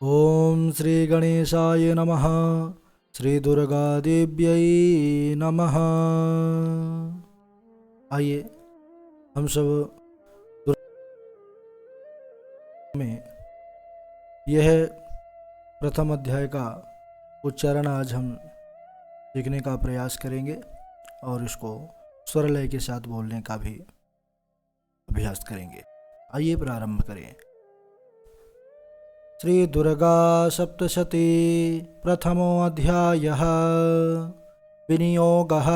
ओम श्री गणेशाय नमः। श्री दुर्गा देव्यै नमः। आइए हम सब में यह प्रथम अध्याय का उच्चारण आज हम सीखने का प्रयास करेंगे और इसको स्वर लय के साथ बोलने का भी अभ्यास करेंगे। आइए प्रारंभ करें। श्री दुर्गा सप्तशती प्रथमो अध्यायः विनियोगः।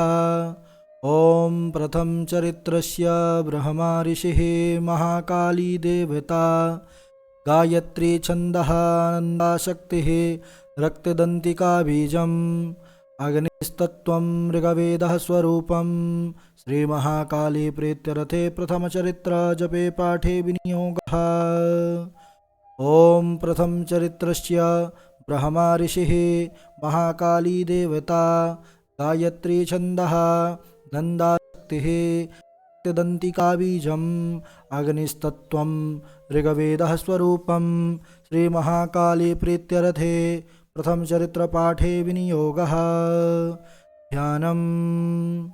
ओम प्रथम चरित्रस्य ब्रह्मा ऋषिः महाकाली देवता गायत्री छन्दः नन्दाशक्तिः रक्तदन्तिका बीजम् अग्निस्तत्त्वं ऋग्वेदः स्वरूपं श्री महाकाली प्रीत्यर्थे प्रथमचरित्र जपे पाठे विनियोगः। ओम प्रथम चरित्रस्य ब्रह्मा ऋषिः महाकाली देवता गायत्री छन्दः नन्दाशक्तिः रक्तदन्तिका बीजम् अग्निस्तत्त्वं ऋग्वेदः स्वरूपं श्री महाकाली प्रीत्यर्थे प्रथम चरित्र पाठे विनियोगः। ध्यानम्।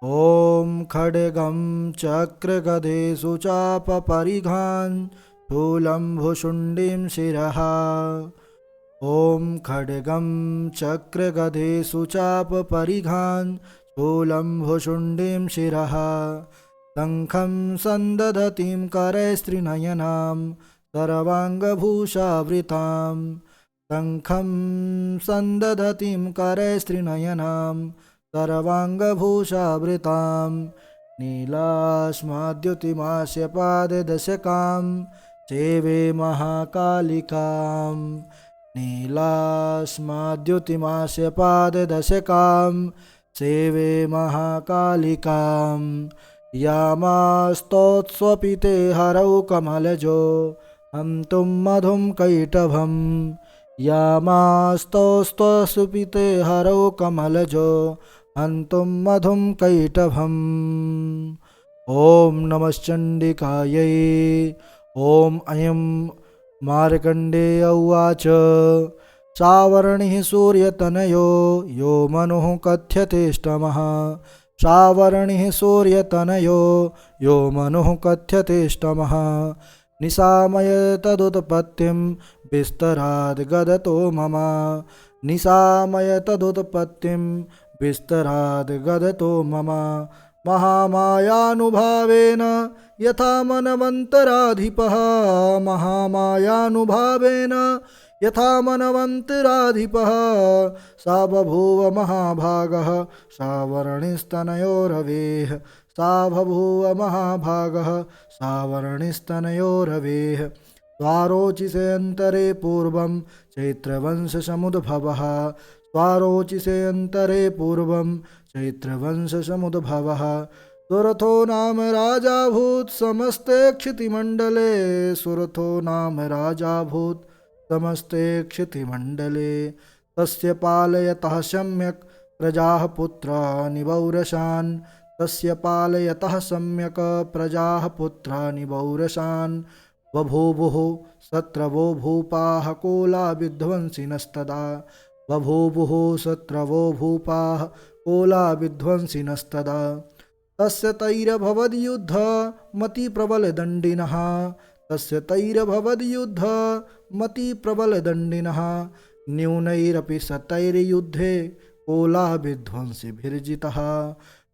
ओम खड्गं चक्रगदेषु चापपरिघान् शूलं भुशुण्डीं शिरः। ओम खड्गं चक्रगदेषु चापपरिघान् शूलं भुशुण्डीं शिरः। शङ्खं सन्दधतीं करैस्त्रिनयनां सर्वाङ्गभूषावृतां। शङ्खं सन्दधतीं करैस्त्रिनयनां सर्वाङ्गभूषावृतां। नीलास्माद्युतिमास्य पाददशकां सेवे महाकालिकां। नीलास्माद्युतिमास्य पाददशकां सेवे महाकालिकां। यामास्तोत्स्वपिते हरौ कमलजो हन्तुं मधुं कैटभम्। यामास्तोस्त्वसुपिते हरौ कमलजो हन्तुं मधुं कैटभम्। ओम नमश्चण्डिकायै। ओम अयं मार्कण्डेय उवाच। सावर्णिः सूर्यतनयो यो मनुः कथ्यतेष्टमः। सावर्णिः सूर्यतनयो यो मनुः कथ्यतेष्टमः। निशामय तदुत्पत्तिं विस्तराद् गदतो मम। निशामय तदुत्पत्तिं विस्तराद् गदतो मम। महामायानुभावेन यथा मनवन्तराधिपः। महामायानुभावेन यथा मनवन्तराधिपः सा बभूव महाभागः सावर्णिस्तनयोरवेः। सा बभूव महाभागः सावर्णिस्तनयोरवेः। स्वारोचिषे अन्तरे पूर्वं चैत्रवंशसमुद्भवः। स्वारोचिषे अन्तरे पूर्वं चैत्रवंशसमुद्भवः। सुरथो नाम राजाभूत् समस्ते क्षितिमण्डले। सुरथो नाम राजाभूत् समस्ते क्षितिमण्डले। तस्य पालयतः सम्यक् प्रजाः पुत्राणि वौरसान्। तस्य पालयतः सम्यक् प्रजाः पुत्राणि वौरसान्। बभूवुः शत्रवो भूपाः कोलाविध्वंसिनस्तदा। बभूवुः शत्रवो भूपाः कोलाविध्वंसिनस्तदा। तस्य तैरभवद्युद्ध मतिप्रबलदण्डिनः। तस्य तैरभवद्युद्ध मतिप्रबलदण्डिनः। न्यूनैरपि शतैर्युद्धे कोलाविध्वंसिभिर्जितः।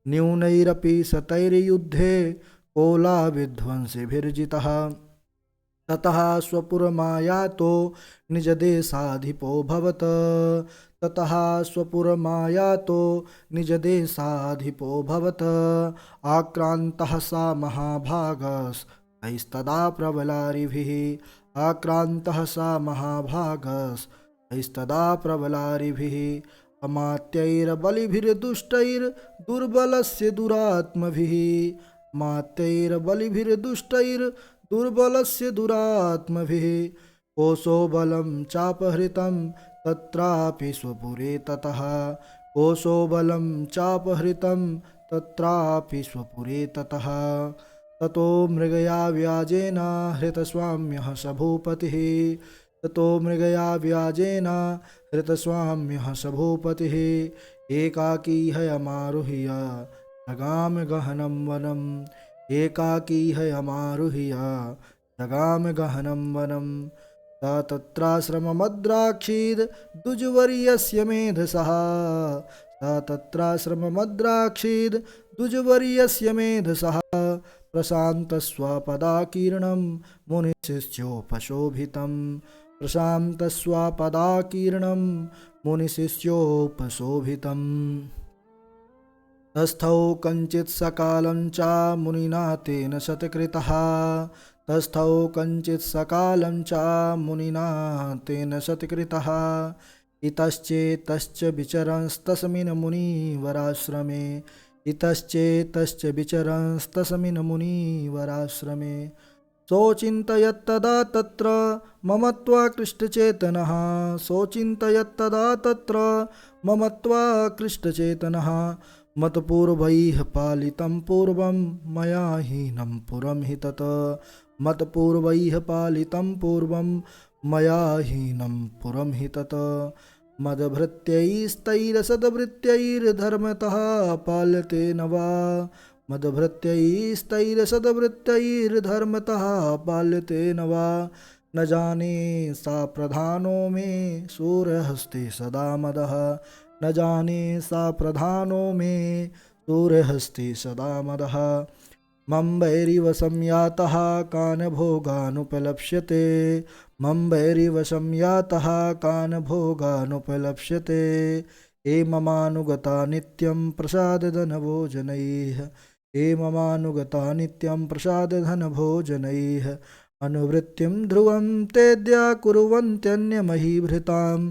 न्यूनैरपि शतैर्युद्धे कोलाविध्वंसिभिर्जितः। ततः स्वपुरमायातो निजदेशाधिपोऽभवत्। ततः स्वपुरमायातो निजदेशाधिपोऽभवत्। आक्रान्तः सा महाभागस्तैस्तदा प्रबलारिभिः। आक्रान्तः सा महाभागस्तैस्तदा प्रबलारिभिः। अमात्यैर्बलिभिर्दुष्टैर्दुर्बलस्य दुरात्मभिः। मात्यैर्बलिभिर्दुष्टैर्दुर्बलस्य दुरात्मभिः। कोशो बलं चापहृतं तत्रापि स्वपुरे ततः। कोशो बलं चापहृतं तत्रापि स्वपुरे ततः। ततो मृगया व्याजेन हृतस्वाम्यः स भूपतिः। ततो मृगया व्याजेन हृतस्वाम्यः स भूपतिः एकाकी हयमारुह्य जगाम गहनं वनम् एकाकी हयमारुह्य जगाम गहनं वनम् सा तत्राश्रममद्राक्षीद् द्विजवर्यस्य मेधसः सा तत्राश्रममद्राक्षीद् द्विजवर्यस्य मेधसः प्रशान्तस्वपदाकीर्णं मुनिशिष्योपशोभितं प्रशान्तस्वपदाकीर्णं मुनिशिष्योपशोभितम् तस्थौ कञ्चित् सकालं च मुनिना तेन शतकृतः तस्थौ कञ्चित् सकालं च मुनिना तेन शतकृतः इतश्चेतश्च विचरंस्तस्मिन् मुनिवराश्रमे इतश्चेतश्च विचरंस्तस्मिन् मुनिवराश्रमे सोचिन्तयत्तदा तत्र ममत्वाकृष्टचेतनः सोचिन्तयत्तदा तत्र ममत्वाकृष्टचेतनः मत्पूर्वैः पालितं पूर्वं मया हीनं पुरं हि तत् मत्पूर्वैः पालितं पूर्वं मया हीनं पुरं हि तत् मदभृत्यैस्तैरसद्वृत्त्यैर्धर्मतः पाल्यते न वा मदभृत्यैस्तैरसद्वृत्त्यैर्धर्मतः पाल्यते न वा न जाने सा प्रधानो मे सूर्यहस्ते सदा मदः न जाने सा प्रधानो मे सूर्यहस्ते सदा मदः मम वैरिव संयातः कान् भोगानुपलप्स्यते मम वैरिव संयातः कान् भोगानुपलप्स्यते हे ममानुगता नित्यं प्रसादधनभोजनैः हे ममानुगता नित्यं प्रसादधनभोजनैः अनुवृत्तिं ध्रुवं तेद्या कुर्वन्त्यन्यमहीभृताम्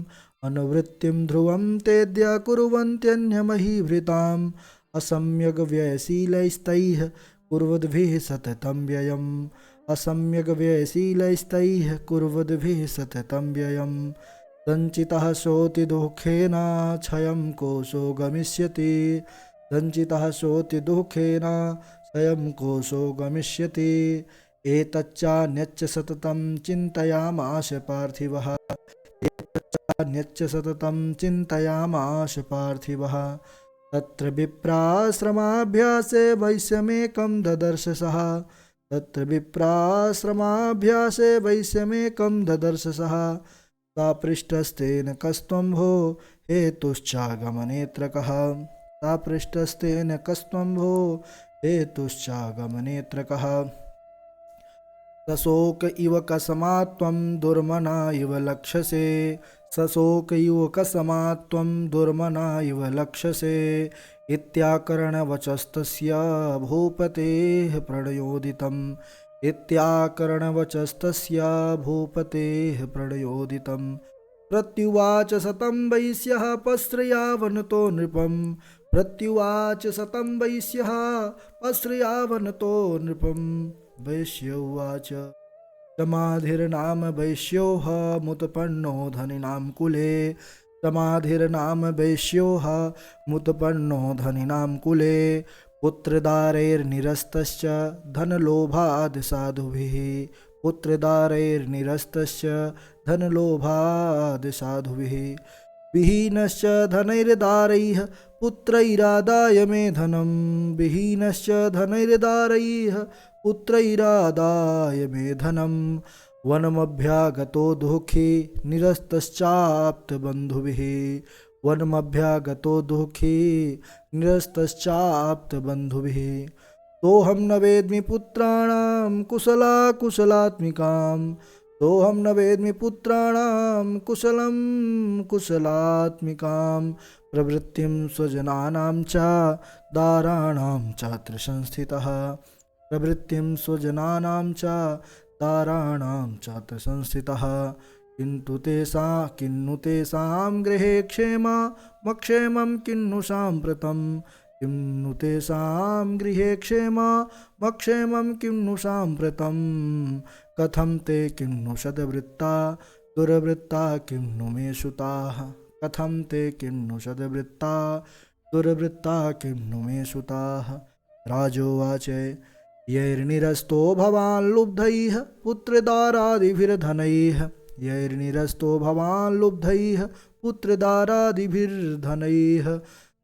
अनुवृत्तिं ध्रुवं तेद्या कुर्वन्त्यन्यमहीभृताम् असम्यग्व्ययशीलैस्तैः कुर्वद्भिः सततं व्ययम् असम्यग्व्ययशीलैस्तैः कुर्वद्भिः सततं व्ययम् सञ्चितः सोऽति दुःखेन क्षयं कोशो गमिष्यति सञ्चितः सोऽति दुःखेन क्षयं कोशो गमिष्यति एतच्चान्यच्च सततं चिन्तयामास पार्थिवः एतच्चान्यच्च सततं चिन्तयामास पार्थिवः तत्र विप्राश्रमाभ्यासे वैश्यमेकं ददर्श सः तत्र विप्राश्रमाभ्यासे वैश्यमेकं ददर्श सः सा पृष्ठस्तेन कस्त्वं भो हेतुश्चागमनेऽत्र कः सा पृष्ठस्तेन कस्त्वं भो हेतुश्चागमनेऽत्र कः सशोक इव कस्मात्त्वं दुर्मना इव लक्ष्यसे सशोक इव कस्मात्त्वं दुर्मना इव लक्ष्यसे इत्याकरणवचस्तस्य भूपतेः प्रणयोदितम् इत्याकरणवचस्तस्य भूपतेः प्रणयोदितं प्रत्युवाच शतं वैश्यः पश्रयावनतो नृपं प्रत्युवाच शतं वैश्यः पश्रयावनतो नृपं वैश्य उवाच समाधिर्नाम वैश्योः मुत्पन्नो धनिनां कुले समाधिर्नाम वैश्योः मुत्पन्नो धनिनां कुले पुत्रदारैर्निरस्तश्च धनलोभाद् साधुभिः पुत्रदारैर्निरस्तश्च धनलोभाद् साधुभिः विहीनश्च धनैर्दारैः पुत्रैरादाय मे धनं विहीनश्च धनैर्दारैः पुत्रैरादाय मे धनं वनमभ्यागतो दुःखी निरस्तश्चाप्तबन्धुभिः वनमभ्यागतो दुःखी निरस्तश्चाप्तबन्धुभिः सोऽहं न वेद्मि पुत्राणां कुशलात्मिकां सोऽहं न वेद्मि पुत्राणां कुशलात्मिकां प्रवृत्तिं स्वजनानां च दाराणां चात्र संस्थितः प्रवृत्तिं स्वजनानां च दाराणां चात्र संस्थितः किन्तु तेषां गृहे क्षेममक्षेमं किन्नु साम्प्रतं किन्नु तेषां गृहे क्षेममक्षेमं किन्नु साम्प्रतं कथं ते किन्नु सद्वृत्ता दुर्वृत्ता किन्नु मे सुताः कथं ते किन्नु सद्वृत्ता दुर्वृत्ता किन्नु मे सुताः राजोवाच यैर्निरस्तो भवान् लुब्धैः पुत्रदारादिभिर्धनैः यैर्निरस्तो भवान् लुब्धैः पुत्रदारादिभिर्धनैः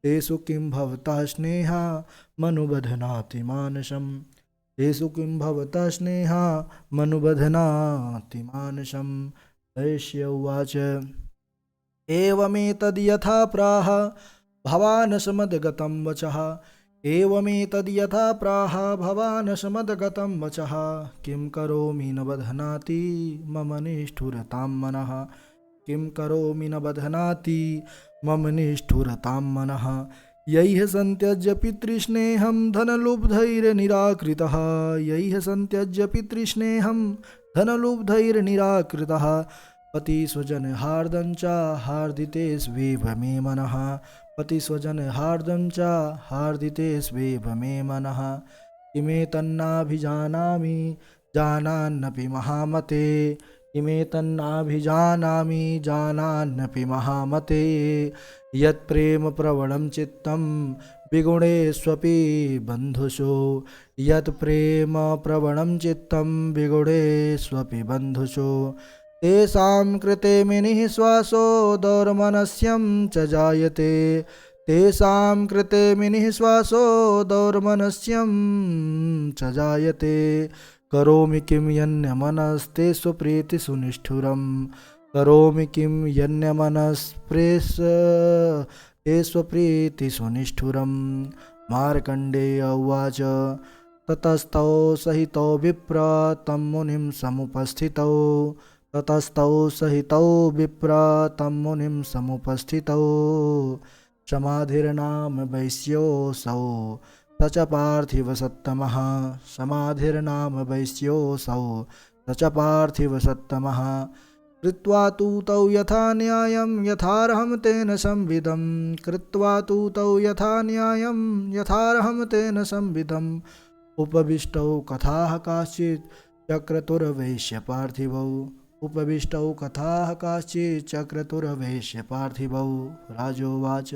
तेषु किं भवतः स्नेहा मनुबध्नाति मानसम् तेषु किं भवतः स्नेहा मनुबध्नाति मानसम्। दैश्य उवाच एवमेतद्यथा प्राह भवानसमद्गतं वचः एवमेतद्यथा प्राह भवानसमद्गतं वचः किं करोमि न बध्नाति मम निष्ठुरतां मनः किं करोमि न बध्नाति मम निष्ठुरतां मनः। यैः सन्त्यज्य पितृस्नेहं धनलुब्धैर्निराकृतः यैः सन्त्यज्य पितृस्नेहं धनलुब्धैर्निराकृतः पतिस्वजनहार्दं च हार्दितेष्वेव मे मनः पतिस्वजनहार्दं च हार्दितेष्वेव मे मनः। किमेतन्नाभिजानामि जानान्नपि महामते किमेतन्नाभिजानामि जानान्नपि महामते यत्प्रेम प्रवणं चित्तं विगुणेष्वपि बन्धुषु यत्प्रेम प्रवणं चित्तं विगुणेष्वपि बन्धुषु तेषां कृते मुनिः श्वासो दौर्मनस्यं च जायते तेषां कृते मुनिः श्वासो दौर्मनस्यं च जायते करोमि किं यन्यमनस्तेषु प्रीतिसुनिष्ठुरं करोमि किं यन्यमनस्तेषु प्रीतिसुनिष्ठुरं। मार्कण्डेय उवाच ततस्तौ सहितौ विप्र तं मुनिं समुपस्थितौ ततस्तौ सहितौ विप्र तं मुनिं समुपस्थितौ समाधिर्नाम वैश्योऽसौ स च पार्थिवसत्तमः समाधिर्नाम वैश्योऽसौ स च पार्थिवसत्तमः। कृत्वा तु तौ यथा न्यायं यथार्हं तेन संविदं कृत्वा तु तौ यथा न्यायं यथार्हं तेन संविदम् उपविष्टौ कथाः काश्चित् चक्रतुर्वैश्य पार्थिवौ उपविष्टौ कथाः काश्चित् चक्रतुर्वैश्य पार्थिवौ। राजोवाच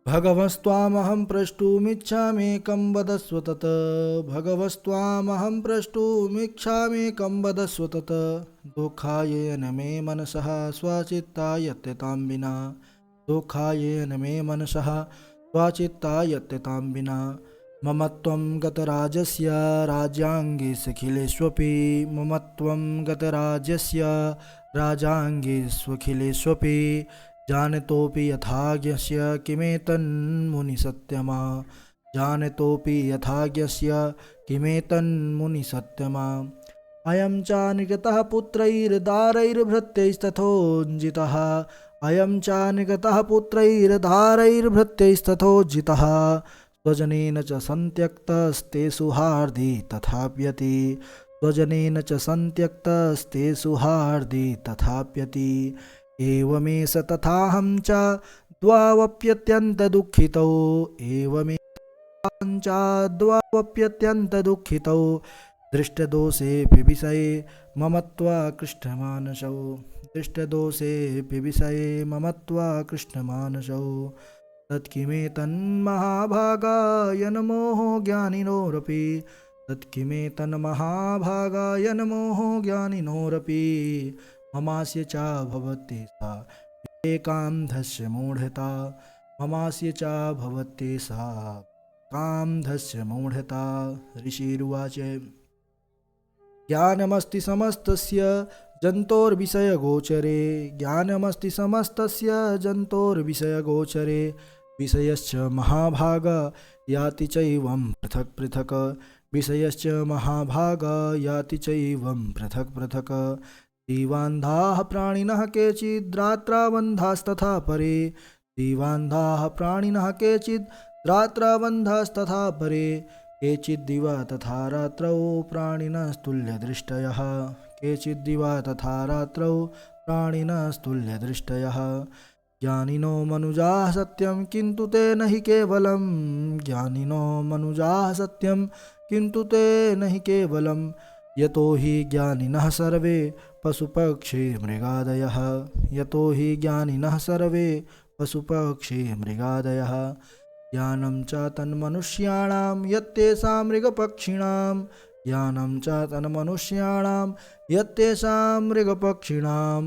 भगवस्त्वामहं प्रष्टुमिच्छामेकं वदस्व तत् भगवस्त्वामहं प्रष्टुमिच्छामेकं वदस्व तत् दुःखायेन मे मनसः स्वचित्तायत्यतां विना दुःखायेन मे मनसः स्वचित्तायत्यतां विना। मम त्वं गतराजस्य राज्याङ्गेष्वखिलेष्वपि मम त्वं गतराज्यस्य राजाङ्गेष्वखिलेष्वपि जानतोऽपि यथाज्ञस्य किमेतन्मुनिसत्तमा जानतोऽपि यथाज्ञस्य किमेतन्मुनिसत्तमा। अयं चानिगतः पुत्रैर्दारैर्भृत्यैस्तथोज्जितः अयं चानिगतः पुत्रैर्दारैर्भृत्यैस्तथोज्जितः स्वजनेन च सन्त्यक्तस्तेषु हार्दि तथाप्यति स्वजनेन च सन्त्यक्तस्तेषु हार्दि तथाप्यति। एवमेष तथाहं च द्वावप्यत्यन्तदुःखितौ एवमेष द्वावप्यत्यन्तदुःखितौ दृष्टदोषेऽपि विषये मम त्वाकृष्टमानसौ दृष्टदोषेऽपि विषये मम त्वाकृष्टमानसौ। तत्किमेतन्महाभागाय नमोः ज्ञानिनोरपि तत्किमेतन्महाभागाय नमोः ज्ञानिनोरपि ममास्य च भवत्येषा एकान्धस्य मूढता ममास्य च भवत्येषा कान्धस्य मूढता। ऋषिरुवाच ज्ञानमस्ति समस्तस्य जन्तोर्विषयगोचरे ज्ञानमस्ति समस्तस्य जन्तोर्विषयगोचरे विषयश्च महाभाग याति चैवं पृथक् पृथक् विषयश्च महाभाग याति चैवं पृथक् पृथक्। दीवान्धाः प्राणिनः केचिद्रात्राबन्धास्तथा परे दीवान्धाः प्राणिनः केचिद्रात्राबन्धास्तथा परे केचिद्दिवा तथा रात्रौ प्राणिनस्तुल्यदृष्टयः केचिद्दिवा तथा रात्रौ प्राणिनस्तुल्यदृष्टयः। ज्ञानिनो मनुजाः सत्यं किन्तु ते न हि केवलं ज्ञानिनो मनुजाः सत्यं किन्तु ते न हि केवलं यतो हि ज्ञानिनः सर्वे पशुपक्षी मृगादयः यतो हि ज्ञानिनः सर्वे पशुपक्षी मृगादयः। ज्ञानं च तन्मनुष्याणां यत्तेषां मृगपक्षिणां ज्ञानं च तन्मनुष्याणां यत्तेषां मृगपक्षिणां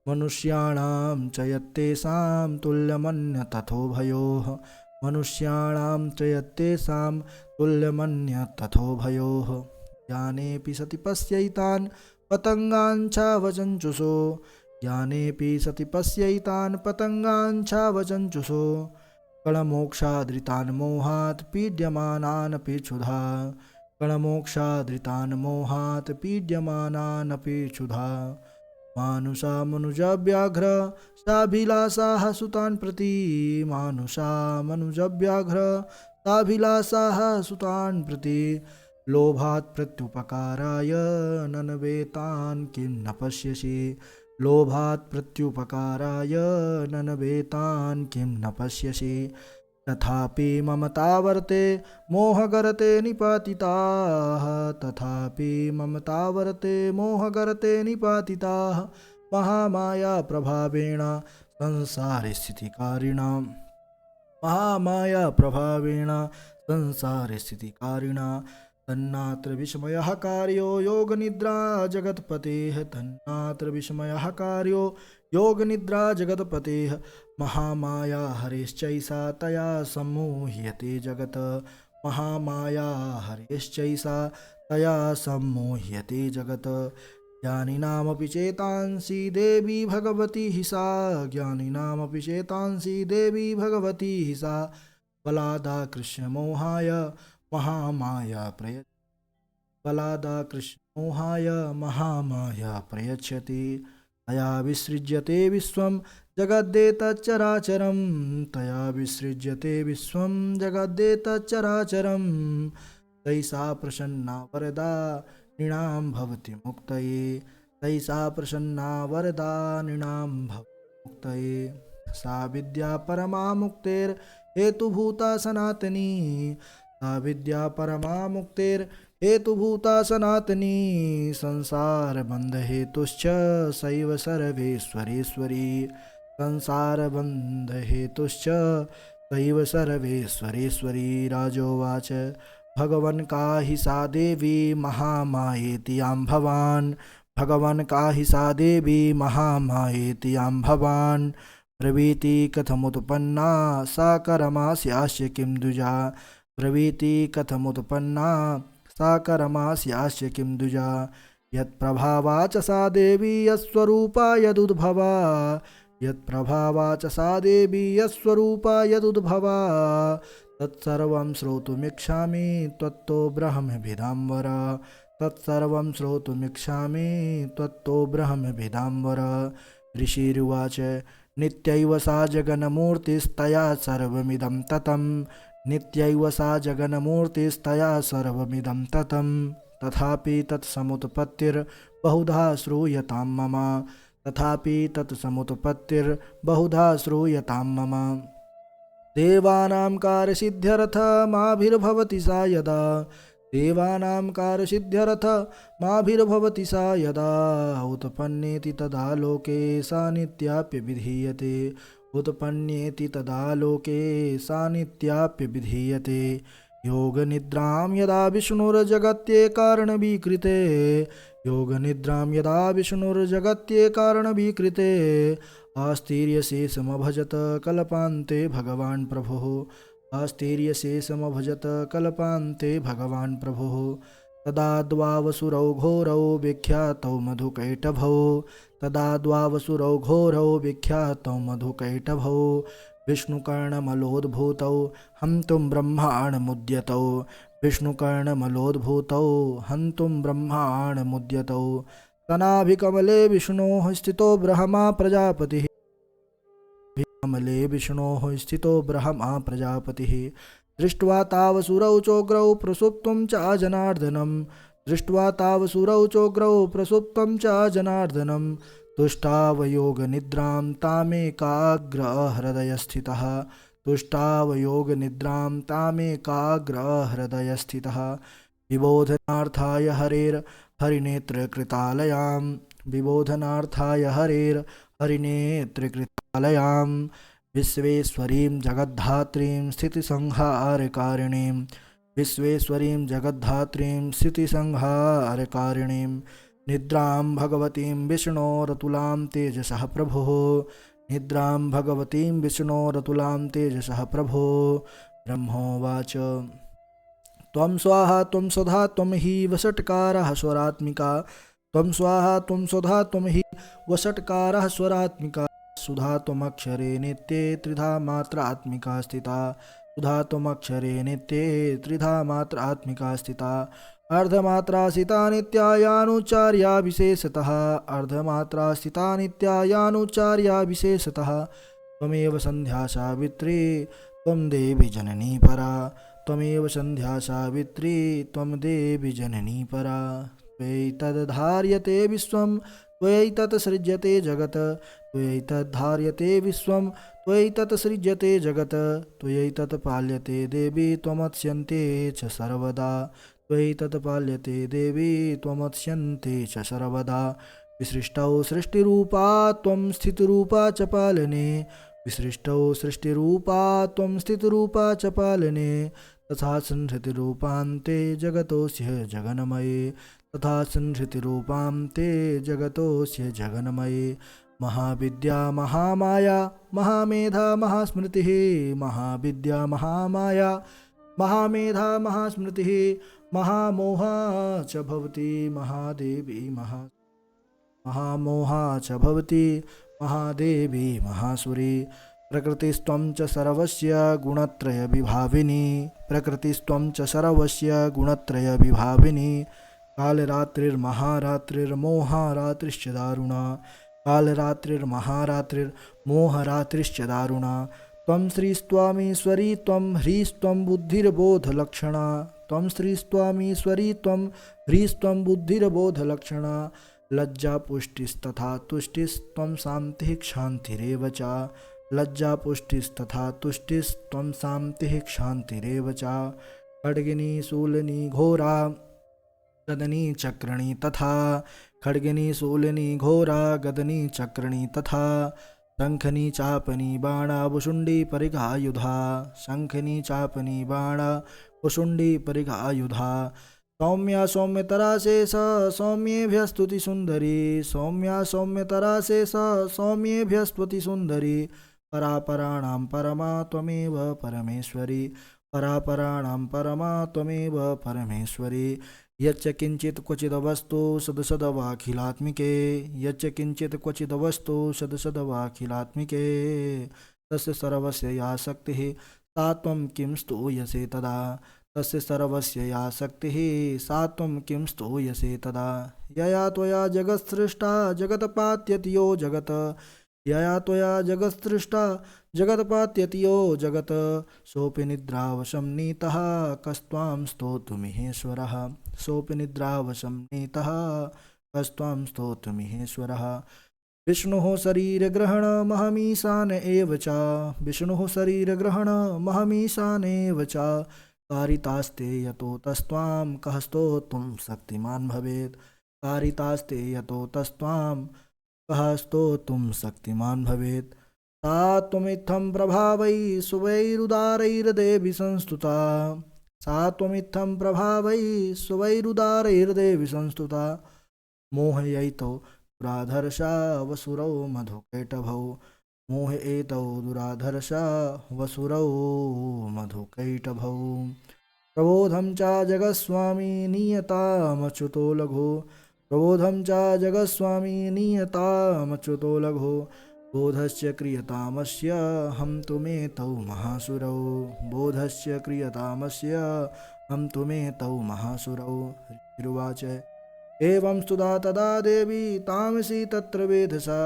मनुष्याणां च यत्तेषां तुल्यमन्य तथोभयोः मनुष्याणां च यत्तेषां तुल्यमन्य तथोभयोः ज्ञानेऽपि सति पश्यैतान् पतङ्गान् छावचञ्चुषो ज्ञानेऽपि सति पश्यैतान् पतङ्गान् छावचञ्चुषो कणमोक्षादृतान् मोहात् पीड्यमानानपि क्षुधा कणमोक्षादृतान् मोहात् पीड्यमानानपि क्षुधा मानुषा मनुजव्याघ्र साभिलाषाः सुतान् प्रति मानुषा मनुजव्याघ्र साभिलाषाः सुतान् प्रति लोभात् प्रत्युपकाराय ननवेतान् किं न पश्यसि लोभात् प्रत्युपकाराय ननवेतान् किं न पश्यसि तथापि ममतावर्ते मोहगरते निपातिताः तथापि ममतावर्ते मोहगरते निपातिताः महामाया प्रभावेण संसारस्थितिकारिणां महामाया प्रभावेण संसारस्थितिकारिणा तन्नात्र विस्मयः कार्यो योगनिद्रा जगत्पतेः तन्नात्र विस्मयः कार्यो योगनिद्रा जगत्पतेः महामाया हरेश्चैषा तया सम्मोह्यते जगत् महामाया हरेश्चैषा तया सम्मोह्यते जगत् ज्ञानिनामपि चेतांसि देवी भगवती हि सा ज्ञानिनामपि चेतांसि देवी भगवती हि सा बलादाकृष्यमोहाय महामाया प्रय बलादाकृष्यमोहाय महामाया प्रयच्छति तया विसृज्यते विश्वं जगद्देतच्चराचरं तया विसृज्यते विश्वं जगद्देतच्चराचरं तैषा प्रसन्ना वरदा नृणां भवति मुक्तये तैषा प्रसन्ना वरदा नृणां भवति मुक्तये सा विद्या परमा मुक्तेर्हेतुभूता सनातनी सा विद्या परमा मुक्तेर्हेतुभूता सनातनी संसारबन्धहेतुश्च सैव सर्वेश्वरेश्वरी संसारबन्धहेतुश्च सैव सर्वेश्वरेश्वरी राजोवाच भगवन् का हि सा देवी महामायेति यां भवान् भगवन् का हि सा देवी महामायेति यां भवान् ब्रवीति कथमुत्पन्ना सा करमास्यास्य किं द्विजा ब्रवीति कथमुत्पन्ना सा करमास्यास्य किं द्विजा यत्प्रभावा च सा देवी यत्स्वरूपा यदुद्भवा यत्प्रभावा च सा देवी यत्स्वरूपा यदुद्भवा तत्सर्वं श्रोतुमिच्छामि त्वत्तो ब्रह्मभिदाम्बर तत्सर्वं श्रोतुमिच्छामि त्वत्तो ब्रह्मभिदाम्बर ऋषिरुवाच नित्यैव सा जगन्मूर्तिस्तया सर्वमिदं ततं नित्यैव सा जगन्मूर्तिस्तया सर्वमिदं ततं तथापि तत्समुत्पत्तिर्बहुधा श्रूयतां मम तथापि तत्समुत्पत्तिर्बहुधा श्रूयतां मम देवानां कार्यसिद्ध्यर्थमाभिर्भवति सा यदा देवानां कार्यसिद्ध्यर्थमाभिर्भवति सा यदा उत्पन्नेति तदा लोके सा नित्याप्यभिधीयते उत्पन्नेति तदा लोके सा नित्याप्यभिधीयते योगनिद्रां यदा विष्णुर्जगत्ये कारणविकृते योगनिद्रां यदा विष्णुर्जगत्ये कारणविकृते आस्तीर्यशेषमभजत कल्पान्ते भगवान् प्रभुः आस्तीर्यशेषमभजत कल्पान्ते भगवान् प्रभुः तदा द्वावसुरौ घोरौ विख्यातौ मधुकैटभौ तदा द्वावसुरौ घोरौ विख्यातौ मधुकैटभौ विष्णुकर्णमलोद्भूतौ हन्तुं ब्रह्माण्डमुद्यतौ विष्णुकर्णमलोद्भूतौ हन्तुं ब्रह्माण्डमुद्यतौ तनाभिकमले विष्णोः स्थितो ब्रह्मा प्रजापतिः कमले विष्णोः स्थितो ब्रह्मा प्रजापतिः दृष्ट्वा तावसुरौ चोग्रौ प्रसुप्तं च जनार्दनं दृष्ट्वा तावसुरौ चोग्रौ प्रसुप्तं च जनार्दनं तुष्टावयोगनिद्रां तामेकाग्रहृदयस्थितः तुष्टावयोगनिद्रां तामेकाग्रहृदयस्थितः विबोधनार्थाय हरिनेत्रकृतालयां विबोधनार्थाय हरिनेत्रकृतालयां विश्वेश्वरीं जगद्धात्रीं स्थितिसंहारकारिणीं विश्वेश्वरीं जगद्धात्रीं स्थितिसंहारकारिणीं निद्रां भगवतीं विष्णोरतुलां तेजसः प्रभुः निद्रां भगवतीं विष्णोरतुलां तेजसः प्रभुः। ब्रह्मोवाच त्वं स्वाहा त्वं स्वधा त्वं हि वषट्कारः स्वरात्मिका त्वं स्वाहा त्वं स्वधा त्वं हि वषट्कारः स्वरात्मिका सुधा त्वमक्षरे नित्ये त्रिधा मात्रात्मिका स्थिता सुधा त्वमक्षरे नित्ये त्रिधा मात्रात्मिका स्थिता अर्धमात्रा स्थिता नित्यायानुचार्या विशेषतः अर्धमात्रा स्थिता नित्यायानुचार्या विशेषतः त्वमेव संध्या सावित्री त्वं देवी जननी परा त्वमेव संध्या सावित्री त्वं देवी जननी परा त्वयैतद्धार्यते विश्वं त्वयैतत्सृज्यते जगत् त्वयैतद्धार्यते विश्वं त्वयैतत्सृज्यते जगत् त्वयैतत्पाल्यते देवी त्वमत्स्यन्ते च सर्वदा त्वयैतत्पाल्यते देवी त्वमत्स्यन्ते च सर्वदा विसृष्टौ सृष्टिरूपा त्वं स्थितिरूपा च पालने विसृष्टौ सृष्टिरूपा त्वं स्थितिरूपा च पालने तथा संहृतिरूपान्ते जगतोऽस्य जगन्मये तथा संहृतिरूपान्ते जगतोऽस्य जगन्मये महाविद्या महामाया महामेधा महास्मृतिः महाविद्या महामाया महामेधा महास्मृतिः महामोहा च भवति महादेवी महामोहा च भवति महादेवी महासुरी प्रकृतिस्त्वं च सर्वस्य गुणत्रयविभाविनी प्रकृतिस्त्वं च सर्वस्य गुणत्रयविभाविनी कालरात्रिर्महारात्रिर्मोहरात्रिश्च दारुणा कालरात्रिर्महारात्रिर्मोहरात्रिश्च दारुणा त्वं श्रीस्त्वामीश्वरी त्वं ह्रीस्त्वं बुद्धिर्बोधलक्षणा त्वं श्रीस्त्वामीश्वरी त्वं ह्रीस्त्वं बुद्धिर्बोधलक्षणा लज्जा पुष्टिस्तथा तुष्टिस्त्वं शान्तिः क्षान्तिरेव च लज्जा पुष्टिस्तथा तुष्टिस्त्वं शान्तिः क्षान्तिरेव च खड्गिनी शूलिनी घोरा गदनी चक्रणी तथा खड्गिनी शूलिनी घोरा गदनी चक्रणी तथा शंखनी चापनी बाणा वुशुंडी परिघायुधा शंखनी चापनी बाणा वुशुंडी परिघायुधा सौम्या सौम्यतरा शेष सौम्येभ्यस्तुति सुंदरी सौम्या सौम्यतरा शेष सौम्येभ्यस्तुति सुंदरी परापराणां परमा त्वमेव परमेश्वरी परापराणां परमा त्वमेव परमेश्वरी यच्च किंचित् क्वचिद् वस्तु सदसदवाखिलात्मिके यच्च किंचित् क्वचिद् वस्तु सदसदवाखिलात्मिके तस्य सर्वस्य या शक्तिः सा त्वं किं स्तूयसे तदा तस्य सर्वस्य या शक्तिः सा त्वं किं स्तूयसे तदा यया त्वया जगत्सृष्टा जगत्पात्यति यो जगत् यया त्वया जगत्सृष्टा जगत्पात्यति यो जगत् सोऽपि निद्रावशं नीतः कस्त्वां स्तोतुमिहेश्वरः सोऽपि निद्रावशं नीतः कस्त्वां स्तोतुमिहेश्वरः विष्णुः शरीरग्रहणमहमीशान एव च विष्णुः शरीरग्रहणमहमीशान एव च कारितास्ते यतो तस्त्वां कः स्तोतुं शक्तिमान् भवेत् कारितास्ते यतो तस्त्वां कः स्तोतुं शक्तिमान् भवेत् सा त्वमित्थं प्रभावै सुवैरुदारैर्देवि संस्तुता सा त्वमित्थं प्रभावै सुवैरुदारैर्देवि संस्तुता मोहयैतौ दुराधर्षा वसुरौ मधुकैटभौ मोह एतौ दुराधर्षा वसुरौ मधुकैटभौ प्रबोधं च जगत्स्वामी नीयतामच्युतो लघु प्रबोधं च जगत्स्वामी नीयतामच्युतो लघु बोधस्य क्रियतामस्य हम तुमेतौ महासुरौ बोधस्य क्रियतामस्य हम तुमेतौ महासुरौ ऋषिरुवाच एवं स्तुता तदा देवी तामसी तत्र वेधसा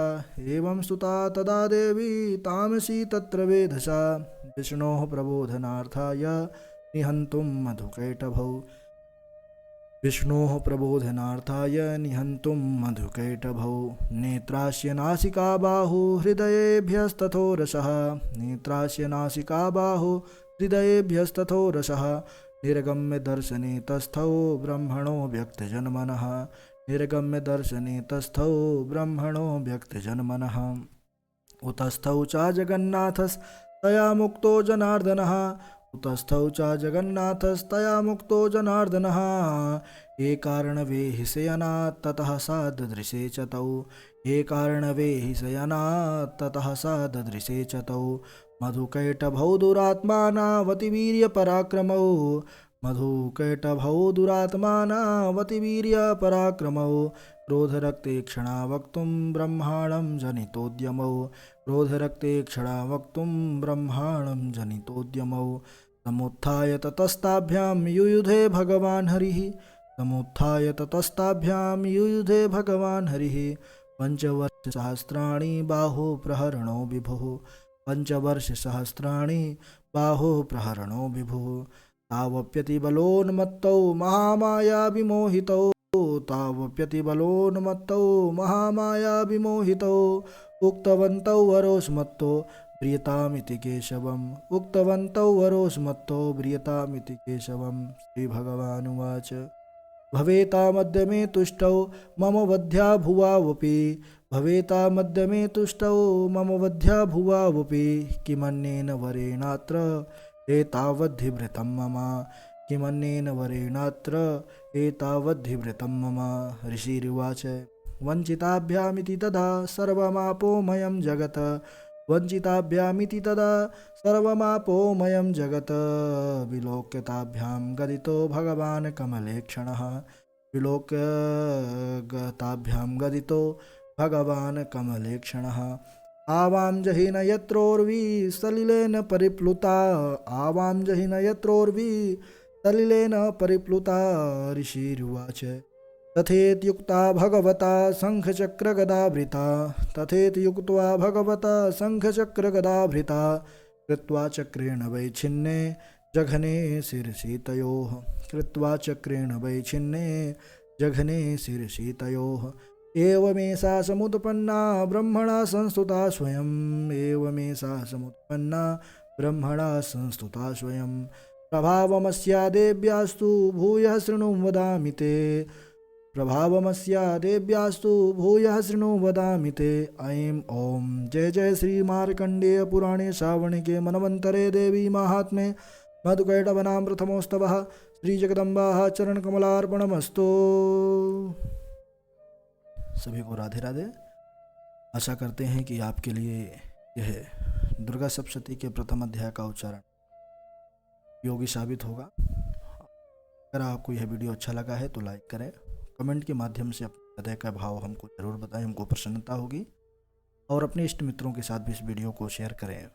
एवं स्तुता तदा देवी तामसी तत्र वेधसा विष्णोः प्रबोधनार्थाय निहन्तुं मधुकैटभौ विष्णोः प्रबोधनार्थाय निहन्तुं मधुकैटभौ नेत्रास्य नासिका बाहु हृदयेभ्यस्तथो रसः नेत्रास्य नासिका बाहु हृदयेभ्यस्तथो रसः निर्गम्य दर्शने तस्थौ ब्रह्मणो व्यक्तजन्मनः निर्गम्य दर्शने तस्थौ ब्रह्मणो व्यक्तजन्मनः उतस्थौ च जगन्नाथस्तया मुक्तो जनार्दनः तस्थौ च जगन्नाथस्तया मुक्तो जनार्दनः ये कारणवे हि शयनात् ततः सा ददृशे च तौ ये कारणवे हि शयनात् ततः सा ददृशे च तौ मधुकैटभौ दुरात्मानावतिवीर्यपराक्रमौ मधुकैटभौ दुरात्मानावतिवीर्यपराक्रमौ क्रोधरक्ते क्षणा वक्तुं ब्रह्माणं जनितोद्यमौ क्रोधरक्ते क्षणा वक्तुं ब्रह्माणं जनितोद्यमौ समुत्थाय ततस्ताभ्यां युयुधे भगवान् हरिः समुत्थाय ततस्ताभ्यां युयुधे भगवान् हरिः पञ्चवर्षसहस्राणि बाहो प्रहरणो विभुः पञ्चवर्षसहस्राणि बाहो प्रहरणो विभुः तावप्यतिबलोन्मत्तौ महामाया विमोहितौ तावप्यतिबलोन्मत्तौ महामाया विमोहितौ उक्तवन्तौ वरोस्मत्तो ब्रियतामिति केशवम् उक्तवन्तौ वरोस्मत्तो ब्रियतामिति केशवम् श्रीभगवानुवाच भवेतामद्य मे तुष्टौ मम वध्या भुवावपि भवेतामद्य मे तुष्टौ मम वध्या भुवावपि किमन्येन वरेणात्र एतावद्धिवृतं मम किमन्येन वरेणात्र एतावद्धिवृतं मम ऋषिरुवाच वञ्चिताभ्यामिति तदा सर्वमापोमयं जगत् वञ्चिताभ्यामिति तदा सर्वमापोमयं जगत् विलोक्यताभ्यां गदितो भगवान् कमलेक्षणः विलोक्यताभ्यां गदितो भगवान् कमलेक्षणः आवां जहिन यत्रोर्वी सलिलेन परिप्लुता आवां जहिन यत्रोर्वी सलिलेन परिप्लुता ऋषिरुवाच तथेत्युक्ता भगवता शङ्खचक्रगदाभृता तथेत्युक्त्वा भगवता शङ्खचक्रगदाभृता कृत्वा चक्रेण वैच्छिन्ने जघने शिरसि तयोः कृत्वा चक्रेण वैच्छिन्ने जघने शिरसि तयोः एवमेषा समुत्पन्ना ब्रह्मणा संस्तुता स्वयम् एवमेषा समुत्पन्ना ब्रह्मणा संस्तुता स्वयं प्रभावमस्या देव्यास्तु भूयः शृणु वदामि ते प्रभावमस्या देव्यास्तु भूयः शृणु वदामि ते ऐं ॐ जय जय श्री मार्कण्डेय पुराणे श्रावणिके मनवन्तरे देवी माहात्म्ये मधुकैटभनां प्रथमोस्तवः श्री जगदम्बाः चरणकमलार्पणमस्तु। सभी को राधे राधे। आशा करते हैं कि आपके लिए यह दुर्गा सप्तशती के प्रथम अध्याय का उच्चारण योगी साबित होगा। अगर आपको यह वीडियो अच्छा लगा है तो लाइक करें, कमेंट के माध्यम से अपने हृदय का भाव हमको जरूर बताएं, हमको प्रसन्नता होगी। और अपने इष्ट मित्रों के साथ भी इस वीडियो को शेयर करें।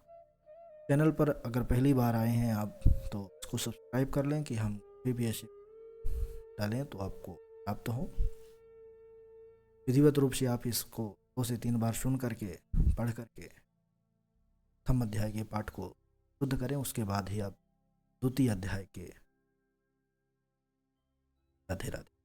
चैनल पर अगर पहली बार आए हैं आप तो इसको सब्सक्राइब कर लें कि हम कोई भी ऐसे डालें तो आपको प्राप्त हो। विधिवत रूप से आप इसको 2 से 3 बार सुन करके पढ़ करके प्रथम अध्याय के पाठ को शुद्ध करें, उसके बाद ही आप द्वितीय अध्याय के राधे राधे।